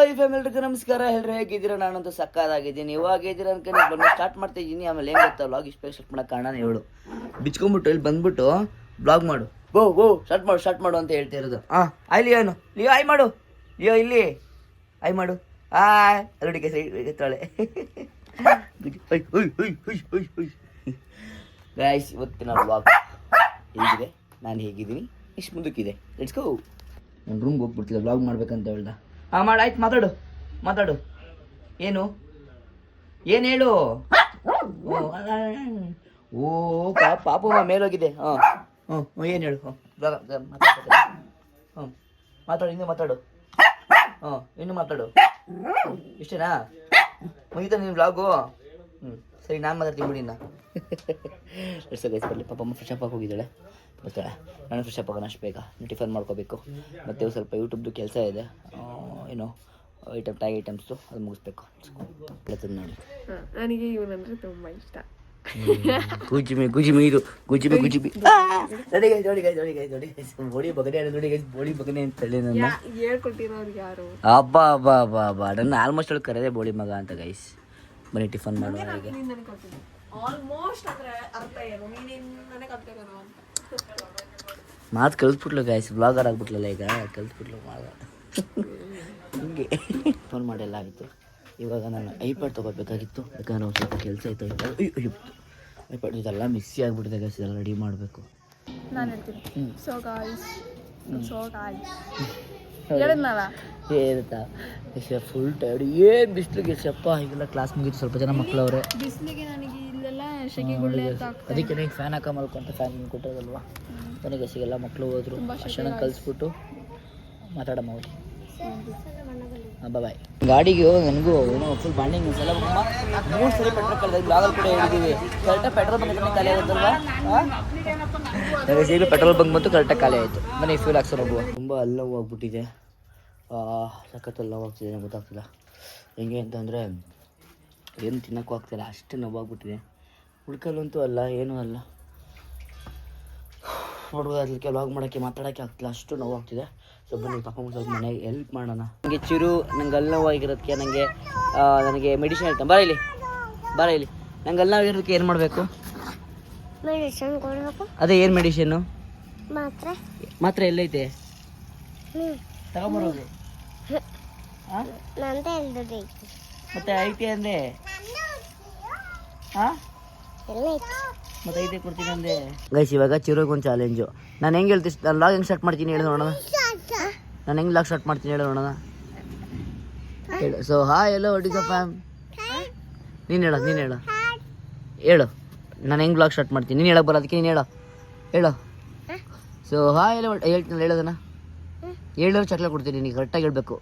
ಈ ಫ್ಯಾಮಿಲಿಗೆ ನಮಸ್ಕಾರ. ಎಲ್ಲರೂ ಹೇಗಿದ್ದೀರಾ? ನಾನಂತೂ ಸಕ್ಕದಾಗಿದ್ದೀನಿ. ಇವಾಗ ಇದ್ದೀರಾ ಅನ್ಕೊಂಡು ಬನ್ನಿ ಸ್ಟಾರ್ಟ್ ಮಾಡ್ತಾ ಇದ್ದೀನಿ. ಆಮೇಲೆ ಏನು ಗೊತ್ತಾ, ವ್ಲಾಗ್ ಇಷ್ಟು ಸ್ಟಾರ್ಟ್ ಮಾಡೋಕೆ ಕಾರಣ ಹೇಳು. ಬಿಚ್ಕೊಂಡ್ಬಿಟ್ಟು ಇಲ್ಲಿ ಬಂದ್ಬಿಟ್ಟು ಬ್ಲಾಗ್ ಮಾಡು, ಗೋ ಸ್ಟಾರ್ಟ್ ಮಾಡು ಅಂತ ಹೇಳ್ತಾ ಇರೋದು. ಅಲ್ಲಿ ಏನು ಲಿಯೋ ಆಯ್ ಮಾಡು, ಲಿಯೋ ಇಲ್ಲಿ ಆಯ್ ಮಾಡು. ಅಲ್ಲಿಗೆ ತಾಳೆ ಗಾಯ್ಸ್, ಇವತ್ತಿನ ವ್ಲಾಗ್ ಹೇಗಿದೆ, ನಾನು ಹೇಗಿದ್ದೀನಿ, ಇಷ್ಟು ಮುಂದಕ್ಕಿದೆ. Let's go. ನಾನು ರೂಮ್ಗೆ ಹೋಗ್ಬಿಡ್ತಿದ್ದೆ, ವ್ಲಾಗ್ ಮಾಡ್ಬೇಕಂತ ಹೇಳ್ದ. ಆಯ್ತು, ಮಾತಾಡು. ಏನು ಹೇಳು. ಪಾಪಮ್ಮ ಮೇಲೋಗಿದೆ. ಏನು ಹೇಳು. ಮಾತಾಡು, ಇನ್ನು ಮಾತಾಡು. ಇಷ್ಟೇನಾ? ಮುಗಿತಾ ನೀನು ವ್ಲಾಗು? ಸರಿ, ನಾನು ಮಾತಾಡ್ತೀನಿ ಬಿಡಿ. ಬರಲಿ. ಪಾಪಮ್ಮ ಫ್ರೆಶ್ ಅಪ್ ಹೋಗಿದ್ದಾಳೆ, ಬರ್ತಾಳೆ. ನಾನು ಫ್ರೆಶ್ ಅಪ್ ಆಗೋಣ ಅಷ್ಟು ಬೇಗ. ಟಿಫನ್ ಮಾಡ್ಕೋಬೇಕು. ಮತ್ತು ಸ್ವಲ್ಪ ಯೂಟ್ಯೂಬ್ದು ಕೆಲಸ ಇದೆ, ಏನೋ ಟ್ಯಾಗ್ ಐಟಮ್ಸು, ಅದು ಮುಗಿಸ್ಬೇಕು. ನೋಡಿ, ನನಗೆ ಇವನಂದ್ರೆ ತುಂಬ ಇಷ್ಟ. ಗುಜಿಮಿ ಇದು ಗುಜಿಮಿ ಬೋಳಿ ಬಗನೆ ಅಂತ ಹೇಳಿ ನನ್ನ ಹೇಳ್ಕೊಟ್ಟಿರೋರು ಯಾರು? ಹಬ್ಬ ನನ್ನ ಆಲ್ಮೋಸ್ಟ್ ಅವಳು ಕರೆದೇ ಬೋಳಿ ಮಗ ಅಂತ. ಗೈಸ್ ಬನ್ನಿ ಟಿಫನ್ ಮಾಡುವ. ಮಾತು ಕಲ್ತ್ಬಿಟ್ಲು ಗೈಸ್, ಬ್ಲಾಗರ್ ಆಗ್ಬಿಟ್ಲಲ್ಲ ಈಗ, ಕಲ್ತ್ಬಿಟ್ಲು ಮಾಡ ಹಿಂಗೆ. ಫೋನ್ ಮಾಡಿಲ್ಲ ಆಗಿತ್ತು. ಇವಾಗ ನಾನು ಐಪ್ಯಾಡ್ ತೊಗೋಬೇಕಾಗಿತ್ತು, ಯಾಕಂದ್ರೆ ಒಂದು ಸ್ವಲ್ಪ ಕೆಲಸ ಇತ್ತು. ಐಪ್ಯಾಡ್ ಇದೆಲ್ಲ ಮಿಕ್ಸಿ ಆಗಿಬಿಟ್ಟಿದೆ ಗೈಸ್, ಇದೆಲ್ಲ ರೆಡಿ ಮಾಡಬೇಕು. ನಾನು ಹೇಳ್ತೀನಿ. ಏನಂತ ಫುಲ್ ಟೈರ್ಡ್, ಏನು ಬಿಸಿಲಿಗೆ ಶಪ್ಪ. ಈಗೆಲ್ಲ ಕ್ಲಾಸ್ ಮುಗಿತು, ಸ್ವಲ್ಪ ಜನ ಮಕ್ಕಳವ್ರೆ. ಬಿಸಿಲಿಗೆ ನನಗೆ ಇಲ್ಲೆಲ್ಲ ಶೆಕೆಗುಳ್ಳೆ ಅದಕ್ಕೆ ನನಗೆ ಫ್ಯಾನ್ ಹಾಕ ಮಲ್ಕೊಂತ ಫ್ಯಾನ್ ಕೊಟ್ಟೋದಲ್ವಾ. ನನಗೆ ಸಿಗೆಲ್ಲ ಮಕ್ಕಳು ಹೋದ್ರು, ಅಷ್ಟನ್ನು ಕಲಿಸ್ಬಿಟ್ಟು ಮಾತಾಡಮ್ಮ ಹೋಗಿ. ಬಾಯ್. ಗಾಡಿಗೆ ನನಗೂ ಏನೋ ಫುಲ್ ಬಾಂಡಿಂಗ್. ಒಂದ್ಸಲ 3 ಸರಿ ಪೆಟ್ರೋಲ್ ಕಳೆದ ಬ್ಲಾಗಲ್ಲಿ ಕೂಡ ಹೇಳಿದ್ದೀವಿ. ಕರೆಕ್ಟಾಗಿ ಪೆಟ್ರೋಲ್ ಬಂಕ್ ಖಾಲಿ ಆಗುತ್ತಲ್ವಾ? ನನಗೆ ಸೇರಿ ಪೆಟ್ರೋಲ್ ಬಂಕ್ ಬಂತು, ಕರೆಕ್ಟಾಗಿ ಖಾಲಿ ಆಯಿತು. ಮನೆ ಫ್ಯೂಲ್ ಹಾಕ್ಸೋರು ಹೋಗುವ. ತುಂಬ ಎಲ್ಲ ಹೋಗ್ಬಿಟ್ಟಿದೆ, ಸಖತ್ತೆಲ್ಲ ಹೋಗ್ತಿದೆ, ಗೊತ್ತಾಗ್ತಿಲ್ಲ ಹೆಂಗೆ ಅಂತಂದರೆ. ಏನು ತಿನ್ನೋಕ್ಕೂ ಆಗ್ತಿಲ್ಲ, ಅಷ್ಟು ನೋವಾಗ್ಬಿಟ್ಟಿದೆ. ಹುಡ್ಕಲ್ಲಂತೂ ಅಲ್ಲ, ಏನೂ ಅಲ್ಲ. ನೋಡುವ ಅದಕ್ಕೆ ವ್ಲಾಗ್ ಮಾಡೋಕ್ಕೆ ಮಾತಾಡೋಕ್ಕೆ ಆಗ್ತಿಲ್ಲ, ಅಷ್ಟು ನೋವಾಗ್ತಿದೆ. ಸೊ ಬನ್ನಿ ಪಾಪ ಸ್ವಲ್ಪ ಮನೆಗೆ ಹೆಲ್ಪ್ ಮಾಡೋಣ. ನನಗೆ ನಂಗೆ ಅಲ್ಲಿ ನೋವಾಗಿರೋದಕ್ಕೆ ನನಗೆ ಮೆಡಿಸಿನ್ ಹೇಳ್ತಾನೆ. ಬಾರ ಇಲ್ಲಿ ನಂಗೆ ಅಲ್ಲಿ ನೋವಾಗಿರೋದಕ್ಕೆ ಏನು ಮಾಡಬೇಕು? ಮೆಡಿಸಿನ್ ಕೊಡಬೇಕು. ಅದೇ ಏನು ಮೆಡಿಸಿನ್ನು? ಮಾತ್ರ ಎಲ್ಲೈತೆ? ತಗೊಂಬರೋದು. ಮತ್ತೆ ಐತೆ ಅಂದೆ. ಮತ್ತೆ ಐತೆ ಕೊಡ್ತೀನಿ ಅಂದೆ. ಗೈಸ್, ಇವಾಗ ಚಿರೋಗೆ ಒಂದು ಚಾಲೆಂಜು. ನಾನು ಹೆಂಗೆ ಹೇಳ್ತೀನಿ, ನಾನು ಲಾಗ್ ಹೆಂಗೆ ಸ್ಟಾರ್ಟ್ ಮಾಡ್ತೀನಿ ಹೇಳಿ ನೋಡೋಣ. ನಾನು ಹೆಂಗೆ ಲಾಗ್ ಸ್ಟಾರ್ಟ್ ಮಾಡ್ತೀನಿ ಹೇಳಿ ನೋಡೋಣ. So hi yellow what is a fam. ನೀನು ಹೇಳು ನಾನು ಹೆಂಗೆ ಬ್ಲಾಗ್ ಸ್ಟಾರ್ಟ್ ಮಾಡ್ತೀನಿ. ನೀನು ಹೇಳಕ್ಕೆ ಬರೋ, ಅದಕ್ಕೆ ನೀನು ಹೇಳು. ಸೊ ಹಾಯ್ ಎಲ್ಲ ಹೇಳ್ತೀನಿ, ಹೇಳೋದನ್ನ ಹೇಳಿದ್ರೆ ಚಾಕ್ಲೇಟ್ ಕೊಡ್ತೀನಿ. ನೀನು ಕರೆಕ್ಟಾಗಿ ಹೇಳ್ಬೇಕು.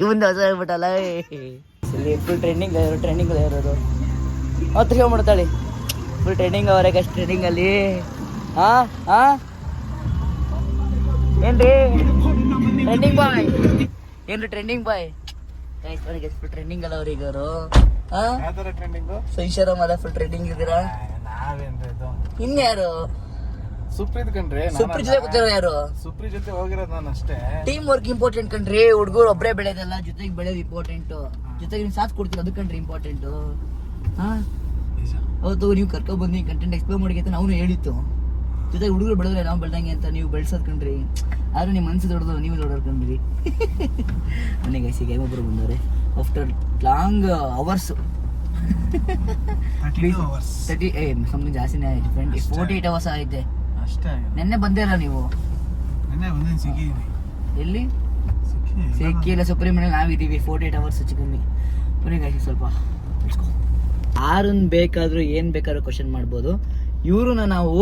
ಇವಂದು ಹೊಸ ಹೇಳ್ಬಿಟ್ಟಲ್ಲ. ಫುಲ್ ಟ್ರೆಂಡಿಂಗ್ ಇರೋದು ಹತ್ತು ಮಾಡ್ತಾಳೆ. ಫುಲ್ ಟ್ರೆಂಡಿಂಗ್ ಅವರಾಗ ಅಷ್ಟು ಟ್ರೆಂಡಿಂಗಲ್ಲಿ. ಏನ್ರಿ ಟ್ರೆಂಡಿಂಗ್ ಬಾಯ್ ಫುಲ್ ಟ್ರೆಂಡಿಂಗ್ ಅಲ್ಲ ಅವ್ರಿಗೆ ಅವರು. ಸೈಶಾರಾಮ್ ಅಲ್ಲ, ಫುಲ್ ಟ್ರೆಂಡಿಂಗ್ ಇದ್ದೀರಾ. ಇನ್ಯಾರು? ಸುಪ್ರೀತ್ ಕಣ್ರಿ. ಸುಪ್ರೀತ್ ಜೊತೆ ಗೊತ್ತಿರೋ ಯಾರು? ಸುಪ್ರೀತ್ ಜೊತೆ ಹೋಗಿರೋದು ನಾನು ಅಷ್ಟೇ. ಟೀಮ್ ವರ್ಕ್ ಇಂಪಾರ್ಟೆಂಟ್ ಕಣ್ರಿ. ಹುಡುಗರು ಒಬ್ಬರೇ ಬೆಳೆಯೋದಲ್ಲ, ಜೊತೆಗೆ ಬೆಳೆಯೋದು ಇಂಪಾರ್ಟೆಂಟ್. ಜೊತೆಗೆ ನೀವು ಸಾಥ್ ಕೊಡ್ತೀರ, ಅದು ಕಣ್ರಿ ಇಂಪಾರ್ಟೆಂಟ್. ಅವತ್ತು ನೀವು ಕರ್ಕೊಂಡ್ ಬಂದು ಕಂಟೆಂಟ್ ಎಕ್ಸ್ಪ್ಲೋರ್ ಮಾಡಿ ಅಂತ ನಾವು ಹೇಳಿತ್ತು. ಜೊತೆಗೆ ಹುಡುಗರು ಬೆಳೆದ್ರೆ ನಾವು ಬೆಳ್ದಂಗೆ ಅಂತ ನೀವು ಬೆಳೆಸೋದು ಕಣ್ರಿ. ಆದ್ರೆ ನಿಮ್ಮ ಮನಸ್ಸು ದೊಡ್ಡದು, ನೀವು ದೊಡ್ಡವ್ರು ಕಣ್ರಿ. ನನಗೆ ಐಸಿಗೆ ಒಬ್ಬರು ಬಂದವ್ರೆ ಆಫ್ಟರ್ ಲಾಂಗ್ ಅವರ್ಸ್. 30 ಸಮಥಿಂಗ್ ಜಾಸ್ತಿನೇ ಆಯ್ತು. 48 ಅವರ್ಸ್ ಆಯ್ತೆ ನೆನ್ನೆ ಬಂದಿಲ್ಲ ನೀವು? ಎಲ್ಲಿ ಸಿಕ್ಕಿಲ್ಲ, ಸುಬ್ರಹ್ಮಣ್ಯ ನಾವಿದ್ದೀವಿ. 48 ಅವರ್ಸ್ ಹೆಚ್ಚು ಕಮ್ಮಿ. ಬರೀ ಸ್ವಲ್ಪ ಯಾರನ್ನ ಬೇಕಾದರೂ ಏನು ಬೇಕಾದ್ರೂ ಕ್ವಶನ್ ಮಾಡ್ಬೋದು. ಇವ್ರನ್ನ ನಾವು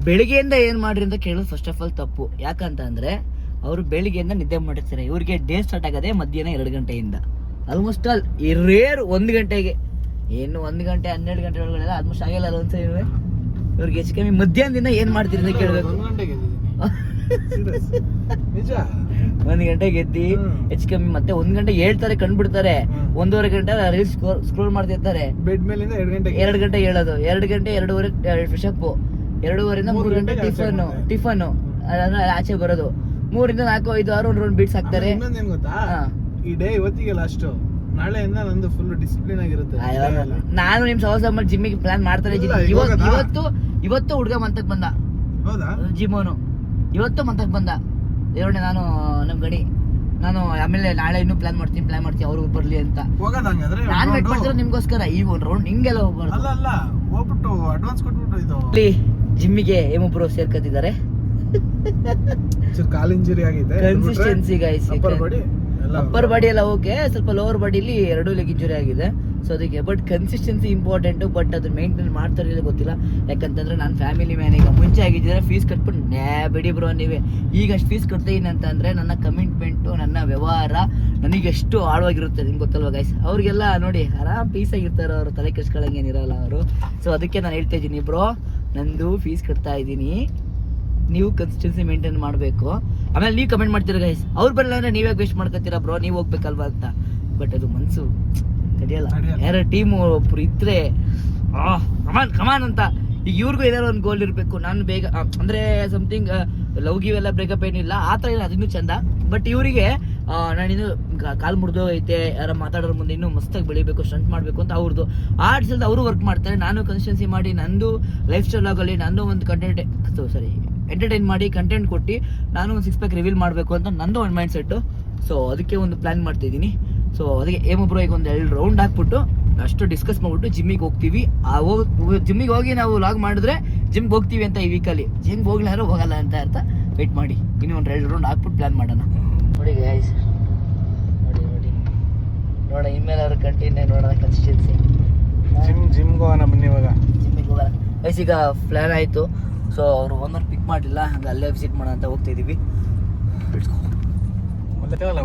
ಬೆಳಿಗ್ಗೆಯಿಂದ ಏನು ಮಾಡ್ರಿ ಅಂತ ಕೇಳೋದು ಫಸ್ಟ್ ಆಫ್ ಆಲ್ ತಪ್ಪು. ಯಾಕಂತ ಅಂದರೆ ಅವರು ಬೆಳಿಗ್ಗೆಯಿಂದ ನಿದ್ದೆ ಮಾಡಿರ್ತಾರೆ. ಇವ್ರಿಗೆ ಡೇ ಸ್ಟಾರ್ಟ್ ಆಗೋದೇ ಮಧ್ಯಾಹ್ನ 2 ಗಂಟೆಯಿಂದ. ಆಲ್ಮೋಸ್ಟ್ ಆಲ್ ರೇರ್ 1 ಗಂಟೆಗೆ. ಏನು 1 ಗಂಟೆ 12 ಗಂಟೆ ಒಳಗಡೆ ಆಲ್ಮೋಸ್ಟ್ ಆಗಿಲ್ಲ ಅಂತ ಇವ್ರಿಗೆ ಹೆಚ್ಚು ಕಮ್ಮಿ ಮಧ್ಯಾಹ್ನದಿಂದ ಏನು ಮಾಡ್ತೀರಿ ಅಂತ ಕೇಳಬೇಕು. 1 ಗಂಟೆಗೆ ಎದ್ದಿ ಹೆಚ್ಚು ಕಮ್ಮಿ ಮತ್ತೆ 1 ಗಂಟೆ ಹೇಳ್ತಾರೆ, ಕಂಡುಬಿಡ್ತಾರೆ. 1.5 ಗಂಟೆ ರೀಲ್ಸ್ ಸ್ಕ್ರೋಲ್ ಮಾಡ್ತಿರ್ತಾರೆ. ಬೆಡ್ ಮೇಲಿಂದ 2 ಗಂಟೆ ಹೇಳೋದು. 2 ಗಂಟೆ 2:30 ಫ್ರೆಶ್ ಅಪ್. 2:30 3 ಗಂಟೆ ಟಿಫನ್ ಅಂದ್ರೆ ಆಚೆ ಬರೋದು. 3 4 5 6 ಒಂದು ರೌಂಡ್ ಬೀಟ್ಸ್ ಹಾಕ್ತಾರೆ. ಇನ್ನೊಂದೇನ್ ಗೊತ್ತಾ, ಈ ಡೇ ಇವತ್ತಿಗೆ ಲಾಸ್ಟ್, ನಾಳೆಯಿಂದ ನಂದು ಫುಲ್ ಡಿಸಿಪ್ಲಿನ್ ಆಗಿರುತ್ತೆ. ನಾನು ನಿಮ್ ಸಹೋದರ ಮಾಡಿ ಜಿಮ್ಮಿಗೆ ಪ್ಲಾನ್ ಮಾಡ್ತಾನೆ ಇದ್ದೀನಿ. ಇವತ್ತು ಹುಡುಗ ಮಂತಕ್ ಬಂದ. ಹೌದಾ? ಜಿಮ್ಮೋನು ಇವತ್ತು ಮಂತಕ್ ಬಂದ. ದೇವ್ರಣ್ಣ ನಾನು ನಮ್ ಗಣಿ ನಾನು ಆಮೇಲೆ ನಾಳೆ ಇನ್ನೂ ಪ್ಲಾನ್ ಮಾಡ್ತೀನಿ ಅವ್ರು ಬರ್ಲಿ ಅಂತ. ಹೋಗೋದಂಗಾದ್ರೆ ನಾನು ವೇಟ್ ಮಾಡ್ತಿರೋ ನಿಮ್ಗೋಸ್ಕರ. ಈ ಒಂದು ರೌಂಡ್ ಹಿಂಗೆಲ್ಲ ಹೋಗ್ಬಾರ್ದು. ಅಲ್ಲ ಹೋಗ್ಬಿಟ್ಟು ಅಡ್ವಾನ್ಸ್ ಕೊಟ್ಬಿಟ್ಟು ಇದು ಇಲ್ಲಿ ಜಿಮ್ಮಿಗೆ ಏಮೊಬ್ರು ಸೇರ್ಕತ್ತಿದ್ದಾರೆ. ಕಾಲ್ ಇಂಜುರಿ ಆಗಿದೆ. ಕನ್ಸಿಸ್ಟೆನ್ಸಿ ಗೈಸ್, ಅಪ್ಪರ್ ಬಾಡಿ ಎಲ್ಲ ಓಕೆ, ಸ್ವಲ್ಪ ಲೋವರ್ ಬಾಡಿಲಿ 2 ಲೆಗ್ ಇಂಜುರಿ ಆಗಿದೆ. ಸೊ ಅದಕ್ಕೆ ಬಟ್ ಕನ್ಸಿಸ್ಟೆನ್ಸಿ ಇಂಪಾರ್ಟೆಂಟು. ಬಟ್ ಅದನ್ನ ಮೇಂಟೈನ್ ಮಾಡ್ತಾರಿಲ್ಲ ಗೊತ್ತಿಲ್ಲ. ಯಾಕಂತಂದ್ರೆ ನಾನು ಫ್ಯಾಮಿಲಿ ಮ್ಯಾನ್. ಈಗ ಮುಂಚೆ ಆಗಿದ್ದರೆ ಫೀಸ್ ಕಟ್ಬಿಟ್ಟು ಬಿಡಿ ಬ್ರೋ ನೀವೇ. ಈಗ ಅಷ್ಟು ಫೀಸ್ ಕಟ್ತೀನಿ ಅಂತಂದ್ರೆ ನನ್ನ ಕಮಿಟ್ಮೆಂಟು, ನನ್ನ ವ್ಯವಹಾರ ನನಗೆ ಎಷ್ಟು ಆಳವಾಗಿರುತ್ತೆ ನಿಮ್ಗೆ ಗೊತ್ತಲ್ವ ಗೈಸ್. ಅವ್ರಿಗೆಲ್ಲ ನೋಡಿ ಆರಾಮ್ ಪೀಸ್ ಆಗಿರ್ತಾರೆ, ಅವರು ತಲೆ ಕೆಡ್ಸ್ಕೊಳಂಗೇನಿರಲ್ಲ ಅವರು. ಸೊ ಅದಕ್ಕೆ ನಾನು ಹೇಳ್ತಾ ಇದ್ದೀನಿ ಬ್ರೋ, ನಂದು ಫೀಸ್ ಕಟ್ತಾ ಇದ್ದೀನಿ, ನೀವು ಕನ್ಸಿಸ್ಟೆನ್ಸಿ ಮೇಂಟೈನ್ ಮಾಡಬೇಕು. ಆಮೇಲೆ ನೀವು ಕಮೆಂಟ್ ಮಾಡ್ತೀರಾ ಗೈಸ್, ಅವ್ರು ಬರಲ್ಲ ಅಂದ್ರೆ ನೀವೇ ವೇಸ್ಟ್ ಮಾಡ್ಕೊತೀರಾ ಬ್ರೋ, ನೀವು ಹೋಗ್ಬೇಕಲ್ವಾ ಅಂತ. ಬಟ್ ಅದು ಮನ್ಸು ತಡೆಯಲ್ಲ. ಯಾರ ಟೀಮು ಒಬ್ರು ಇದ್ರೆ ಕಮಾನ್ ಅಂತ. ಈಗ ಇವ್ರಿಗೂ ಏನಾದ್ರು ಒಂದು ಗೋಲ್ ಇರಬೇಕು. ನಾನು ಬೇಗ ಅಂದ್ರೆ ಸಮಥಿಂಗ್ ಲವ್ ಗಿವ್ ಎಲ್ಲ ಬ್ರೇಕಪ್ ಏನಿಲ್ಲ ಆ ಥರ ಇಲ್ಲ, ಅದಿನ್ನೂ ಚಂದ. ಬಟ್ ಇವರಿಗೆ ನಾನಿನ್ನು ಕಾಲು ಮುರಿದೋಗೈತೆ, ಯಾರ ಮಾತಾಡೋರ ಮುಂದೆ ಇನ್ನೂ ಮಸ್ತಾಗಿ ಬೆಳಿಬೇಕು, ಸ್ಟಂಟ್ ಮಾಡಬೇಕು ಅಂತ ಅವ್ರದ್ದು ಆರ್ಟ್ಸಲ್ಲಿ ಅವರು ವರ್ಕ್ ಮಾಡ್ತಾರೆ. ನಾನು ಕನ್ಸಿಸ್ಟೆನ್ಸಿ ಮಾಡಿ ನಂದು ಲೈಫ್ ಸ್ಟೈಲ್ ಆಗಲಿ, ನಂದು ಒಂದು ಎಂಟರ್ಟೈನ್ ಮಾಡಿ ಕಂಟೆಂಟ್ ಕೊಟ್ಟು ನಾನು ಒಂದು 6 ಪ್ಯಾಕ್ ರಿವೀಲ್ ಮಾಡಬೇಕು ಅಂತ ನಂದು ಒಂದು ಮೈಂಡ್ ಸೆಟ್ಟು. ಸೊ ಅದಕ್ಕೆ ಒಂದು ಪ್ಲ್ಯಾನ್ ಮಾಡ್ತಿದ್ದೀನಿ. ಸೊ ಅದಕ್ಕೆ ಏಮೊಬ್ರು ಈಗ ಒಂದು 2 ರೌಂಡ್ ಹಾಕ್ಬಿಟ್ಟು ಅಷ್ಟು ಡಿಸ್ಕಸ್ ಮಾಡ್ಬಿಟ್ಟು ಜಿಮ್ಮಿಗೆ ಹೋಗ್ತೀವಿ. ಜಿಮ್ಮಿಗೆ ಹೋಗಿ ನಾವು ಲಾಗ್ ಮಾಡಿದ್ರೆ ಜಿಮ್ಗೆ ಹೋಗ್ತೀವಿ ಅಂತ ಈ ವೀಕಲ್ಲಿ. ಜಿಮ್ಗೆ ಹೋಗ್ಲಾರು ಹೋಗಲ್ಲ ಅಂತ ಅರ್ಥ. ವೆಯ್ಟ್ ಮಾಡಿ, ಇನ್ನೂ ಒಂದು 2 ರೌಂಡ್ ಹಾಕ್ಬಿಟ್ಟು ಪ್ಲ್ಯಾನ್ ಮಾಡೋಣ. ನೋಡಿ ಗೈಸ್, ನೋಡೋಣ ಇನ್ಮೇಲೆ ಅವ್ರ ಕಂಟಿನ್ಯೂ ನೋಡೋಣ ಕನ್ಸಿಸ್ಟೆನ್ಸಿ. ಜಿಮ್ಗೆ ಹೋಗೋಣ ಬನ್ನಿ ಇವಾಗ. ಜಿಮ್ಮಿಗೆ ಹೋಗೋಣ ಗೈಸ್. ಈಗ ಪ್ಲ್ಯಾನ್ ಆಯಿತು. ಸೊ ಅವರು ಒಂದೊಂದು ಪಿಕ್ ಮಾಡಲಿಲ್ಲ, ಹಂಗೆ ಅಲ್ಲೇ ವಿಸಿಟ್ ಮಾಡೋಣ ಅಂತ ಹೋಗ್ತಿದ್ದೀವಿ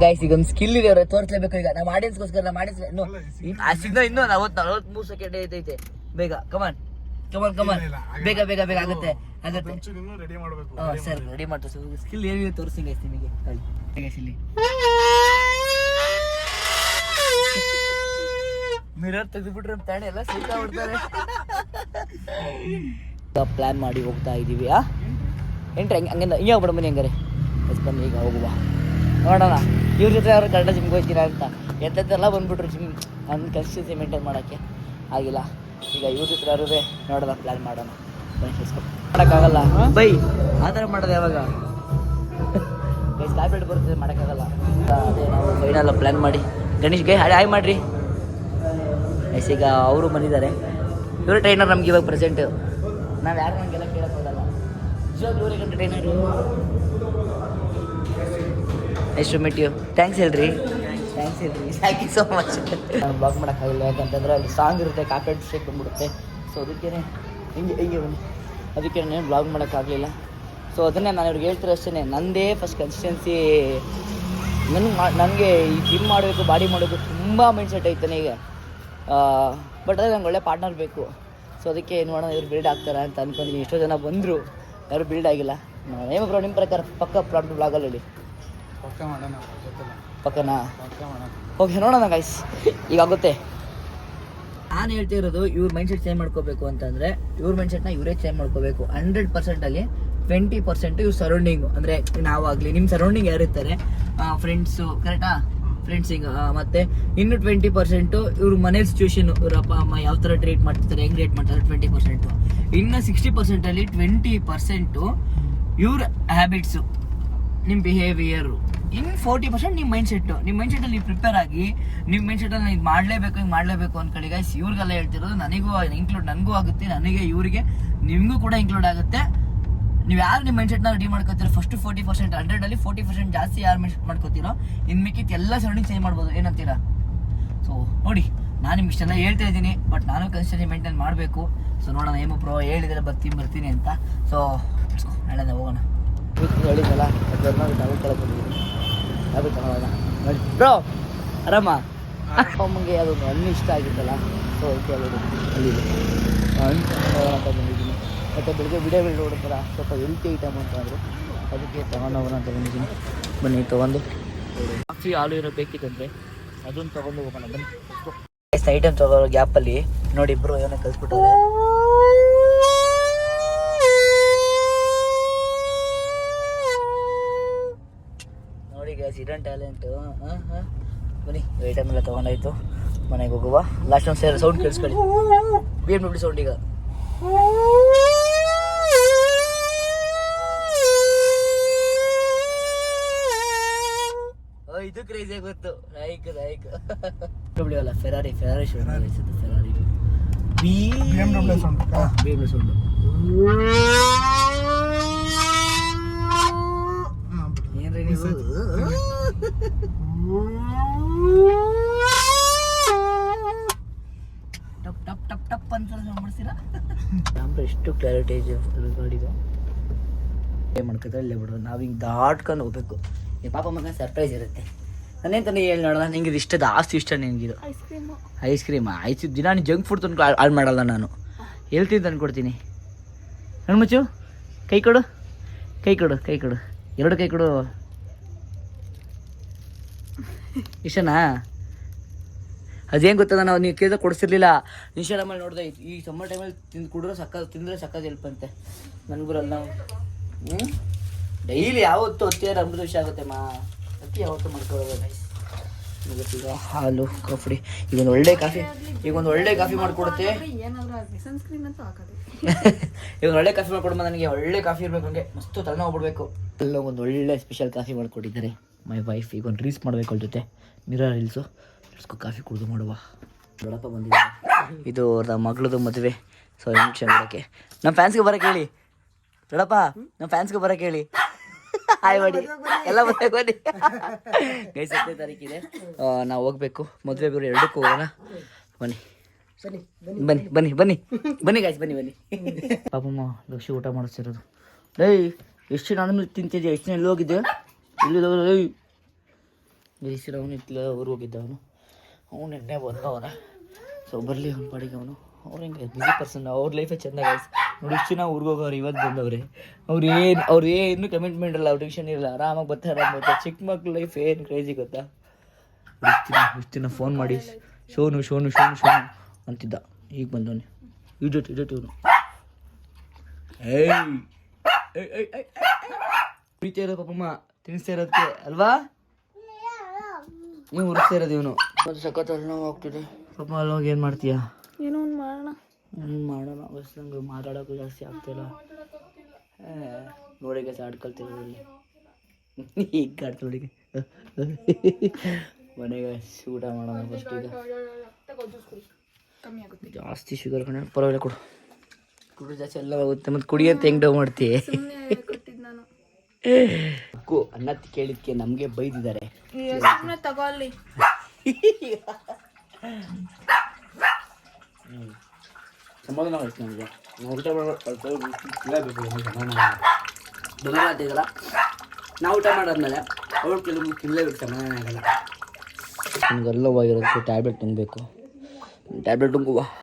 ಗೈಸ್. ಈಗ ಒಂದು ಸ್ಕಿಲ್ ಇದೆ, ಅವ್ರು ತೋರಿಸ್ಲೇಬೇಕು. ಈಗ ನಮ್ಮ ಆಡಿಯನ್ಸ್ಗೋಸ್ಕರ ನಮ್ಮ ಆಡಿಯನ್ಸ್ ಆ ಸಿಗ್ನಲ್ ಇನ್ನೂ 43 ಸೆಕೆಂಡ್ ಐತೆ. ಬೇಗ ಕಮಾನ್ ಬೇಗ ಆಗುತ್ತೆ. ಸರ್ ರೆಡಿ ಮಾಡ್ತಾ ಸ್ಕಿಲ್ ಏನಿದೆ ತೋರಿಸಿ ಗೈಸ್ ನಿಮಗೆ. ಗೈಸ್ ಇಲ್ಲಿ ಮಿರರ್ ತೆಗೆದುಬಿಟ್ರೆ ತಾಣೆ ಎಲ್ಲ ಸಿಕ್ಕಾಬಿಡ್ತಾರೆ. ಪ್ಲಾನ್ ಮಾಡಿ ಹೋಗ್ತಾ ಇದ್ದೀವಿ. ಎಂಟ್ರಿ ಹಂಗಿಂದ ಹಿಂಗೆ ಹೋಗ್ಬಿಡ ಬನ್ನಿ ಹಂಗಾರೆ. ಬನ್ನಿ ಈಗ ಹೋಗುವ, ನೋಡೋಣ ಇವ್ರ ಜೊತೆ ಅವ್ರು ಕರೆಕ್ಟಾಗಿ ಜಿಮ್ಗೆ ಹೋಗ್ತೀರಾ ಅಂತ. ಎಂತೆಲ್ಲ ಬಂದ್ಬಿಟ್ರು ಜಿಮ್ ನನ್ನ ಕನ್ಸಿಸ್ಟೆನ್ಸಿ ಮೇಂಟೈನ್ ಮಾಡೋಕ್ಕೆ ಆಗಿಲ್ಲ. ಈಗ ಇವ್ರ ಜೊತೆ ಯಾರು ನೋಡೋಣ, ಪ್ಲ್ಯಾನ್ ಮಾಡೋಣ. ಮಾಡೋಕ್ಕಾಗಲ್ಲ ಬೈ, ಆ ಥರ ಮಾಡೋದು ಯಾವಾಗ ಕಾಯ್ಬಿಟ್ಟು ಬರ್ತದೆ, ಮಾಡೋಕ್ಕಾಗಲ್ಲ. ಅದೇ ನಾವು ಫೈನಲ್ ಪ್ಲ್ಯಾನ್ ಮಾಡಿ ಗಣೇಶ್ಗೆ ಹಾಯ್ ಮಾಡಿರಿ ಗೈಸ್. ಈಗ ಅವರು ಬಂದಿದ್ದಾರೆ, ಇವರು ಟ್ರೈನರ್ ನಮ್ಗೆ ಇವಾಗ ಪ್ರೆಸೆಂಟ್. ನಾವು ಯಾರು ನಮಗೆಲ್ಲ ಕೇಳಕ್ಕೆ ಹೋಗಲ್ಲ, ನಿಜವಾಗ್ಲೂ ಇವರೇ ಗಂಟೆ trainer. Nice to meet you. Thanks ಹೇಳ್ರಿ. Thank you so much. ನಾನು ಬ್ಲಾಗ್ ಮಾಡೋಕ್ಕಾಗಿಲ್ಲ, ಯಾಕಂತಂದರೆ ಅಲ್ಲಿ ಸಾಂಗ್ ಇರುತ್ತೆ, ಕಾಪರೇಟ್ ಸ್ಟ್ರೈಕ್ ಬಂದ್ಬಿಡುತ್ತೆ. ಸೊ ಅದಕ್ಕೇ ಹಿಂಗೆ ಬನ್ನಿ, ಅದಕ್ಕೆ ನಾನು ಬ್ಲಾಗ್ ಮಾಡೋಕ್ಕಾಗಲಿಲ್ಲ. ಸೊ ಅದನ್ನೇ ನಾನು ಇವ್ರಿಗೆ ಹೇಳ್ತಿರೋ ಅಷ್ಟೇ, ನನ್ನದೇ ಫಸ್ಟ್ ಕನ್ಸಿಸ್ಟೆನ್ಸಿ. ನನಗೆ ಈ ಜಿಮ್ ಮಾಡಬೇಕು, ಬಾಡಿ ಮಾಡಬೇಕು ತುಂಬ ಮೈಂಡ್ ಸೆಟ್ ಐತಾನೆ ಈಗ. ಬಟ್ ಅದೇ ನಂಗೆ ಒಳ್ಳೆ ಪಾರ್ಟ್ನರ್ ಬೇಕು. ಸೊ ಅದಕ್ಕೆ ಏನು ಮಾಡೋಣ, ಇವ್ರು ಬಿಲ್ಡ್ ಆಗ್ತಾರೆ ಅಂತ ಅಂದ್ಕೊಂಡಿದ್ದೀನಿ. ಎಷ್ಟೋ ಜನ ಬಂದರು, ಯಾರು ಬಿಲ್ಡ್ ಆಗಿಲ್ಲ. ಏಮಬ್ರೋ ನಿಮ್ಮ ಪ್ರಕಾರ ಪಕ್ಕ ಪ್ರಾಂಪ್ಟ್ ಬ್ಲಾಗಲ್ಲಿ ಹೇಳಿ. ಪಕ್ಕನಾ? ಓಕೆ ನೋಡೋಣ ಗೈಸ್, ಈಗ ಆಗುತ್ತೆ. ನಾನು ಹೇಳ್ತಿರೋದು ಇವ್ರ ಮೈಂಡ್ ಸೆಟ್ ಚೇಂಜ್ ಮಾಡ್ಕೋಬೇಕು ಅಂತಂದರೆ ಇವ್ರ ಮೈಂಡ್ ಸೆಟ್ನ ಇವರೇ ಚೇಂಜ್ ಮಾಡ್ಕೋಬೇಕು. 100%ಅಲ್ಲಿ 20% ಇವ್ರ ಸರೌಂಡಿಂಗು. ಅಂದರೆ ನಾವಾಗಲಿ ನಿಮ್ಮ ಸರೌಂಡಿಂಗ್ ಯಾರಿರ್ತಾರೆ, ಫ್ರೆಂಡ್ಸು, ಕರೆಕ್ಟಾ, ಫ್ರೆಂಡ್ಸಿಂಗ್. ಮತ್ತು ಇನ್ನು 20% ಇವ್ರ ಮನೇಲಿ ಸಿಚುವೇಶನ್, ಇವ್ರ ಅಪ್ಪ ಅಮ್ಮ ಯಾವ ಥರ ಟ್ರೀಟ್ ಮಾಡ್ತಿರ್ತಾರೆ, ಹೆಂಗೆ ರೇಟ್ ಮಾಡ್ತಾರೆ, 20%. ಇನ್ನು 60%ಅಲ್ಲಿ 20% ಇವ್ರ ಹ್ಯಾಬಿಟ್ಸು, ನಿಮ್ಮ ಬಿಹೇವಿಯರು. ಇನ್ನು 40% ನಿಮ್ಮ ಮೈಂಡ್ ಸೆಟ್ಟು. ನಿಮ್ಮ ಮೈಂಡ್ ಸೆಟ್ಟಲ್ಲಿ ನೀವು ಪ್ರಿಪೇರ್ ಆಗಿ, ನಿಮ್ಮ ಮೈಂಡ್ ಸೆಟ್ಟಲ್ಲಿ ಇದು ಮಾಡಲೇಬೇಕು ಅಂದ್ಕೊಳ್ಳಿ ಗೈಸ್. ಇವ್ರಿಗೆಲ್ಲ ಹೇಳ್ತಿರೋದು ನನಗೂ ನನಗೂ ಆಗುತ್ತೆ, ನನಗೆ ಇವರಿಗೆ ನಿಮಗೂ ಕೂಡ ಇನ್ಕ್ಲೂಡ್ ಆಗುತ್ತೆ. ನೀವು ಯಾರು ನಿಮ್ಮ ಮೈಂಡ್ ಸೆಟ್ನ ರೆಡಿ ಮಾಡ್ಕೋತೀರೋ ಫಸ್ಟ್ 40%, 100ಅಲ್ಲಿ 40% ಜಾಸ್ತಿ ಯಾರು ಮೈಂಡ್ ಸೆಟ್ ಮಾಡ್ಕೋತೀರೋ ಇನ್ನು ಮಿಕ್ಕಿತ್ತು ಎಲ್ಲ ಸರೌಂಡಿಂಗ್ ಚೇಂಜ್ ಮಾಡ್ಬೋದು. ಏನಂತೀರಾ? ಸೊ ನೋಡಿ, ನಾನು ನಿಮ್ಗೆ ಇಷ್ಟೆಲ್ಲ ಹೇಳ್ತಾ ಇದ್ದೀನಿ, ಬಟ್ ನಾನು ಕನ್ಸಿಸ್ಟೆನ್ಸಿ ಮೇಂಟೈನ್ ಮಾಡಬೇಕು. ಸೊ ನೋಡೋಣ, ಏನು ಬ್ರೋ ಹೇಳಿದರೆ ಬರ್ತೀನಿ ಅಂತ. ಸೊ ನಾಳೆ ಹೋಗೋಣ. ಹೇಳಿದ್ನಲ್ಲ ಅದು ತಗೊಳ್ಳೋಣ ನೋಡಿ ಬ್ರೋ. ಆರಾಮ? ಅಮ್ಮಂಗೆ ಅದೊಂದು ಹಣ್ಣು ಇಷ್ಟ ಆಗಿತ್ತಲ್ಲ, ಸೊ ಅದಕ್ಕೆ ಅಲ್ಲಿ ಹಣ್ಣು ಅಂತ ಬಂದಿದ್ದೀನಿ. ಮತ್ತು ಬೆಳಿಗ್ಗೆ ವಿಡಿಯೋ ನೋಡಿದ್ರಲ್ಲ, ಸ್ವಲ್ಪ ಹೆಲ್ತಿ ಐಟಮ್ ಅಂತ ಅಂದರು, ಅದಕ್ಕೆ ತೊಗೊಂಡೋಗೋಣ ಅಂತ ಬಂದಿದ್ದೀನಿ. ಬನ್ನಿ ತೊಗೊಂಡು. ಕಾಫಿ ಹಾಲು ಏನೋ ಬೇಕಿತ್ತಂದರೆ ಅದನ್ನು ತೊಗೊಂಡು ಹೋಗೋಣ ಬನ್ನಿ. ಎಷ್ಟು ಐಟಮ್ ತೊಗೊಳ್ಳೋ ಗ್ಯಾಪಲ್ಲಿ ನೋಡಿ ಇಬ್ಬರು ಏನೋ ಕಲಿಸ್ಬಿಟ್ಟಾರೆ. ಗ್ಯಾಸ್ ಇಡನ್ ಟ್ಯಾಲೆಂಟು. ಬನ್ನಿ ಐಟಮ್ ಎಲ್ಲ ತೊಗೊಂಡಾಯ್ತು, ಮನೆಗೆ ಹೋಗುವ. ಲಾಸ್ಟ್ ಒಂದು ಸೇರಿ ಸೌಂಡ್ ಕೇಳಿಸ್ಕೊಳ್ಳಿ, BMW ಸೌಂಡ್ ಈಗ. ಇದು ಕ್ರೇಜಿ ಗೊತ್ತು, ಲೈಕ್ ಅಲ್ಲ ಫೆರಾರಿ ಸೌಂಡ್ ಅನಿಸುತ್ತೆ. Ferrari BMW sound. BMW sound. ಏನ್ರಿ ನೀವು ಟಪ್ ಟಪ್ ಟಪ್ ಟಪ್ ಅಂತ ಸೌಂಡ್ ಮಾಡ್ತೀರಾ? ಕ್ಯಾಮ್ರಾ ಎಷ್ಟು ಕ್ಲಾರಿಟಿ ಇದೆ ಗಾಡಿದು. ಏನು ಮಾಡ್ಕೊತಾರೆ ಇಲ್ಲೇ ಬಿಡೋದು, ನಾವು ಹಿಂಗೆ ದಾಟ್ಕೊಂಡು ಹೋಗ್ಬೇಕು. ಈ ಪಾಪ ಮಗ ಸರ್ಪ್ರೈಸ್ ಇರುತ್ತೆ. ನಾನೇನು ತಾನೇ ಹೇಳಿ ನೋಡೋಣ, ನಿಂಗೆ ಇದು ಇಷ್ಟ ಜಾಸ್ತಿ ಇಷ್ಟ ನಿನಗಿದು ಐಸ್ ಕ್ರೀಮ್. ದಿನ ನೀನು ಜಂಕ್ ಫುಡ್ ತಂದು ಹಾಳು ಮಾಡಲ್ಲ ನಾನು, ಹೇಳ್ತೀನಿ ತಂದ್ಕೊಡ್ತೀನಿ. ನನ್ನ ಮುಚ್ಚು, ಕೈ ಕೊಡು, ಎರಡು ಕೈ ಕೊಡು. ಇಷ್ಟನಾ? ಅದೇನು ಗೊತ್ತಾ, ನಾವು ನೀವು ಕೇಳಿದಾಗ ಕೊಡಿಸಿರ್ಲಿಲ್ಲ. ಇನ್ಸ್ಟಾಗ್ರಾಮಲ್ಲಿ ನೋಡಿದೆ, ಈ ಸಮ್ಮರ್ ಟೈಮಲ್ಲಿ ತಿಂದರೆ ಸಕ್ಕತ್ ಹೆಲ್ಪಂತೆ. ನನಗೂ ನಾವು ಡೈಲಿ ಯಾವತ್ತು ಹೊತ್ತಿಯಾರ ಅಮೃತ ವಿಷಯ ಆಗುತ್ತೆ ಅಕ್ಕಿ ಯಾವತ್ತು ಮಾಡ್ಕೊಳ್ಳೋದು. ಈಗ ಹಾಲು ಕಾಫಿ, ಈಗ ಒಂದು ಒಳ್ಳೆ ಕಾಫಿ ಮಾಡಿಕೊಡುತ್ತೆ. ಈಗ ಒಳ್ಳೆ ಕಾಫಿ ಮಾಡ್ಕೊಡ್ಬ, ನನಗೆ ಒಳ್ಳೆ ಕಾಫಿ ಇರ್ಬೇಕು, ಹಂಗೆ ಮಸ್ತು ತಲೆನೋವು ಹೋಗ್ಬಿಡ್ಬೇಕು. ಎಲ್ಲ ಒಂದು ಒಳ್ಳೆ ಸ್ಪೆಷಲ್ ಕಾಫಿ ಮಾಡಿಕೊಟ್ಟಿದ್ದಾರೆ ಮೈ ವೈಫ್. ಈಗ ಒಂದು ರೀಲ್ಸ್ ಮಾಡಬೇಕು ಅವ್ರ ಜೊತೆ, ಮಿರರ್ ರೀಲ್ಸು. ಕಾಫಿ ಕುಡಿದು ಮಾಡುವ. ದೊಡ್ಡಪ್ಪ ಬಂದಿದ್ದಾರೆ, ಇದು ನಮ್ಮ ಮಗಳದು ಮದುವೆ. ಸೊ ನಿಮಿಷ ಬಿಡೋಕ್ಕೆ ನಮ್ಮ ಫ್ಯಾನ್ಸ್ಗೆ ಬರೋಕ್ಕೆ ಹೇಳಿ. ದೊಡ್ಡಪ್ಪ ನಮ್ಮ ಫ್ಯಾನ್ಸ್ಗೆ ಬರೋಕ್ಕೆ ಹೇಳಿ, ಹಾಯ್ ಮಾಡಿ ಎಲ್ಲ ಬರೋಕ್ಕೆ ಬನ್ನಿ. ಗೈಸ್ 7ನೇ ತಾರೀಕಿದೆ, ನಾವು ಹೋಗ್ಬೇಕು. ಮದುವೆ ಬೇರೆ ಎರಡಕ್ಕೂ ಹೋಗೋಣ. ಬನ್ನಿ ಗಾಯ್ಸ್, ಬನ್ನಿ. ಪಾಪಮ್ಮ ಲಕ್ಷ ಊಟ ಮಾಡಿಸ್ತಿರೋದು. ಎಷ್ಟು ನಾನು ತಿಂತಿದ್ದೆ, ಎಷ್ಟು ಎಲ್ಲಿ ಹೋಗಿದ್ದೆ, ಅವನು ಇತ್ತಲ ಊರು ಹೋಗಿದ್ದ. ಅವನು ಎಣ್ಣೆ ಬಂದವನ. ಸೊ ಬರಲಿ ಅವ್ನ ಪಾಡಿಗೆ ಅವನು ಹಿಂಗೆ ಬಿಸಿ ಪರ್ಸನ್, ಅವ್ರ ಲೈಫೇ ಚೆಂದ ಗೈಸ್. ನೋಡಿ ಇಷ್ಟು ನಾವು ಊರಿಗೆ ಹೋಗೋರು, ಇವತ್ತು ಬಂದವ್ರೆ. ಅವ್ರು ಏನು ಕಮಿಟ್ಮೆಂಟ್ ಇರಲ್ಲ, ಅವ್ರ ಟೆನ್ಷನ್ ಇರಲ್ಲ, ಆರಾಮಾಗಿ ಬರ್ತಾರೆ. ಚಿಕ್ಕ ಮಕ್ಳು ಲೈಫ್ ಏನು ಕ್ರೇಜಿ ಗೊತ್ತಾ? ಇಷ್ಟು ದಿನ ಫೋನ್ ಮಾಡಿ ಶೋನು ಅಂತಿದ್ದ, ಈಗ ಬಂದವನೆ ಇಡೋಟ್ ಇವನು. ಪ್ರೀತಿ ಇರೋ ಪಾಪಮ್ಮ ತಿನ್ನಿಸ್ತಾ ಇರೋದಕ್ಕೆ ಅಲ್ವಾ, ನೀವು ಉರಿಸ್ತಾ ಇರೋದು ಇವನು. ಮತ್ತು ಸಖತ್ ಅಲ್ಲಿ ನೋವು ಹೋಗ್ತಿದೆ ಪಾಪ. ಅಲ್ಲೋಗಿ ಏನು ಮಾಡ್ತೀಯಾ? ಏನೋ ಒಂದು ಮಾಡೋಣ. ಬಸ್ ನಂಗೆ ಮಾತಾಡೋಕ್ಕೂ ಜಾಸ್ತಿ ಆಗ್ತಿಲ್ಲ. ನೋಡಿಗೆ ಆಡ್ಕೊಳ್ತಿರೋದ್ರಲ್ಲಿ ಈಗ ಆಡ್ತೊಳಗೆ. ಮನೆಗೆ ಊಟ ಮಾಡೋಣ ಫಸ್ಟ್. ಈಗ ಜಾಸ್ತಿ ಶುಗರ್ ಕಣ, ಪರವಾಗಿಲ್ಲ ಕುಡು ಜಾಸ್ತಿ ಎಲ್ಲ ಹೋಗುತ್ತೆ. ಮತ್ತು ಕುಡಿ ಅಂತ ಹೆಂಗೆ ಡೌ ಮಾಡ್ತೀಯ? ಅನ್ನ ಕೇಳಿದ್ಕೆ ನಮಗೆ ಬೈದಿದ್ದಾರೆ. ತಗೊಳ್ಳಿ ಸಮಾಧಾನ ಆಯ್ತು ನನಗೆ. ಊಟ ಬರಲ್ಲ, ನಾವು ಊಟ ಮಾಡಾದ್ಮೇಲೆ ಅವ್ರು ಕೆಲವು ತಿನ್ನಲೇಬೇಕು, ಸಮಾಧಾನ ಆಗಲ್ಲ. ನನಗೆಲ್ಲವಾಗಿರೋದಕ್ಕೆ ಟ್ಯಾಬ್ಲೆಟ್ ನುಂಗಬೇಕು. ಟ್ಯಾಬ್ಲೆಟ್ ನುಂಗುವ.